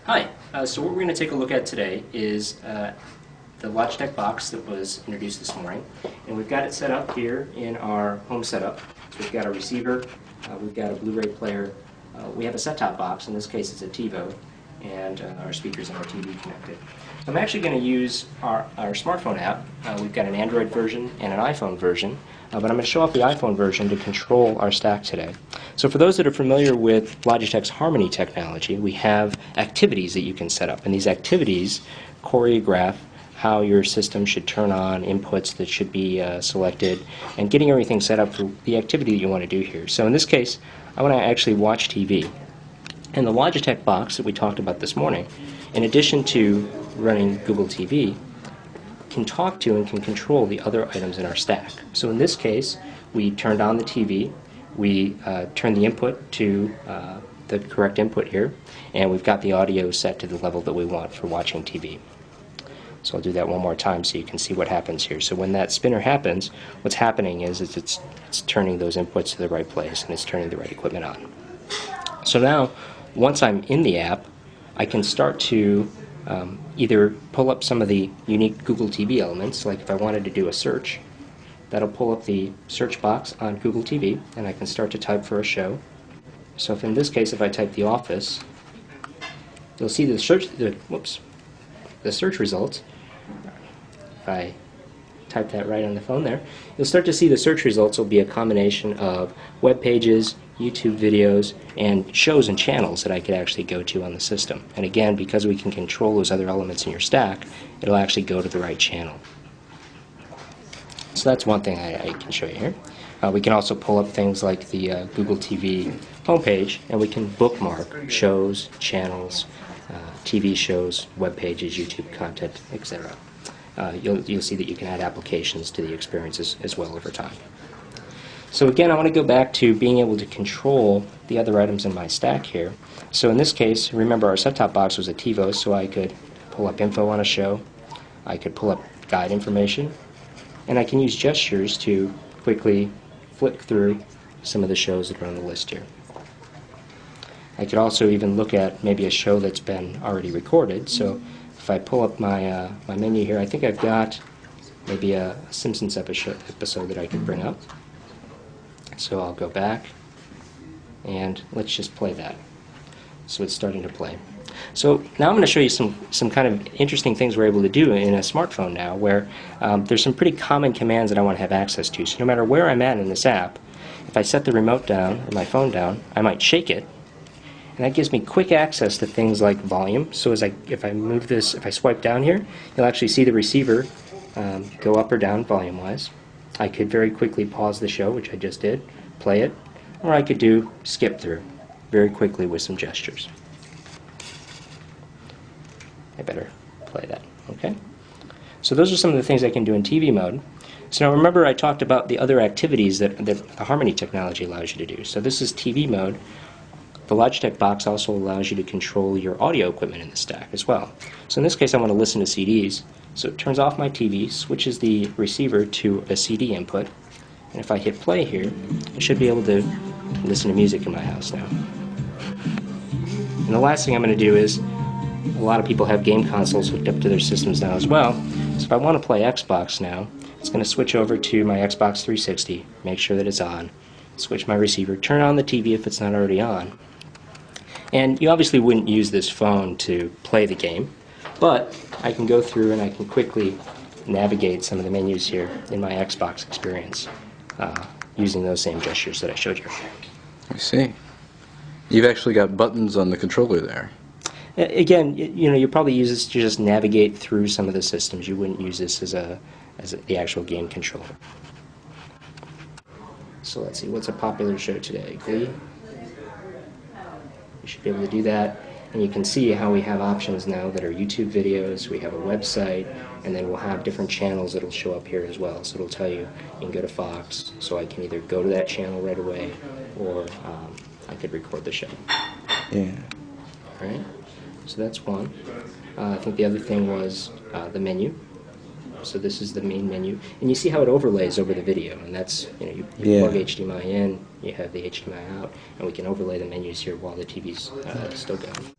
Hi, so what we're going to take a look at today is the Logitech box that was introduced this morning. And we've got it set up here in our home setup. So we've got a receiver, we've got a Blu-ray player, we have a set-top box, in this case it's a TiVo, and our speakers and our TV connected. So I'm actually going to use our smartphone app. We've got an Android version and an iPhone version, but I'm going to show off the iPhone version to control our stack today. So for those that are familiar with Logitech's Harmony technology, we have activities that you can set up, and these activities choreograph how your system should turn on, inputs that should be selected, and getting everything set up for the activity that you want to do here. So in this case, I want to actually watch TV. And the Logitech box that we talked about this morning, in addition to running Google TV, can talk to and can control the other items in our stack. So in this case, we turned on the TV, we turned the input to the correct input here, and we've got the audio set to the level that we want for watching TV. So I'll do that one more time so you can see what happens here. So when that spinner happens, what's happening is it's turning those inputs to the right place and it's turning the right equipment on. So now, once I'm in the app, I can start to either pull up some of the unique Google TV elements, like if I wanted to do a search, that'll pull up the search box on Google TV, and I can start to type for a show. So if in this case, if I type The Office, you'll see the search results. If I type that right on the phone there, you'll start to see the search results will be a combination of web pages, YouTube videos, and shows and channels that I could actually go to on the system. And again, because we can control those other elements in your stack, it'll actually go to the right channel. So that's one thing I can show you here. We can also pull up things like the Google TV homepage, and we can bookmark shows, channels, TV shows, web pages, YouTube content, etc. You'll see that you can add applications to the experiences as well over time. So again, I want to go back to being able to control the other items in my stack here. So in this case, remember our set-top box was a TiVo, so I could pull up info on a show, I could pull up guide information, and I can use gestures to quickly flick through some of the shows that are on the list here. I could also even look at maybe a show that's been already recorded. So if I pull up my menu here, I think I've got maybe a Simpsons episode that I could bring up. So I'll go back, and let's just play that. So it's starting to play. So now I'm going to show you some kind of interesting things we're able to do in a smartphone now, where there's some pretty common commands that I want to have access to. So no matter where I'm at in this app, if I set the remote down, or my phone down, I might shake it, and that gives me quick access to things like volume. So if I move this, if I swipe down here, you'll actually see the receiver go up or down volume-wise. I could very quickly pause the show, which I just did, play it, or I could do skip through very quickly with some gestures. I better play that, okay? So those are some of the things I can do in TV mode. So now remember I talked about the other activities that the Harmony technology allows you to do. So this is TV mode. The Logitech box also allows you to control your audio equipment in the stack as well. So in this case I want to listen to CDs. So it turns off my TV, switches the receiver to a CD input, and if I hit play here, I should be able to listen to music in my house now. And the last thing I'm going to do is, a lot of people have game consoles hooked up to their systems now as well, so if I want to play Xbox now, it's going to switch over to my Xbox 360, make sure that it's on, switch my receiver, turn on the TV if it's not already on. And you obviously wouldn't use this phone to play the game, but I can go through and I can quickly navigate some of the menus here in my Xbox experience using those same gestures that I showed you. I see. You've actually got buttons on the controller there. Again, you probably use this to just navigate through some of the systems. You wouldn't use this as the actual game controller. So let's see, what's a popular show today? Glee? You should be able to do that. And you can see how we have options now that are YouTube videos, we have a website, and then we'll have different channels that'll show up here as well. So it'll tell you can go to Fox, so I can either go to that channel right away, or I could record the show. Yeah. Alright, so that's one. I think the other thing was the menu. So this is the main menu, and you see how it overlays over the video, and that's, you plug HDMI in, you have the HDMI out, and we can overlay the menus here while the TV's still going.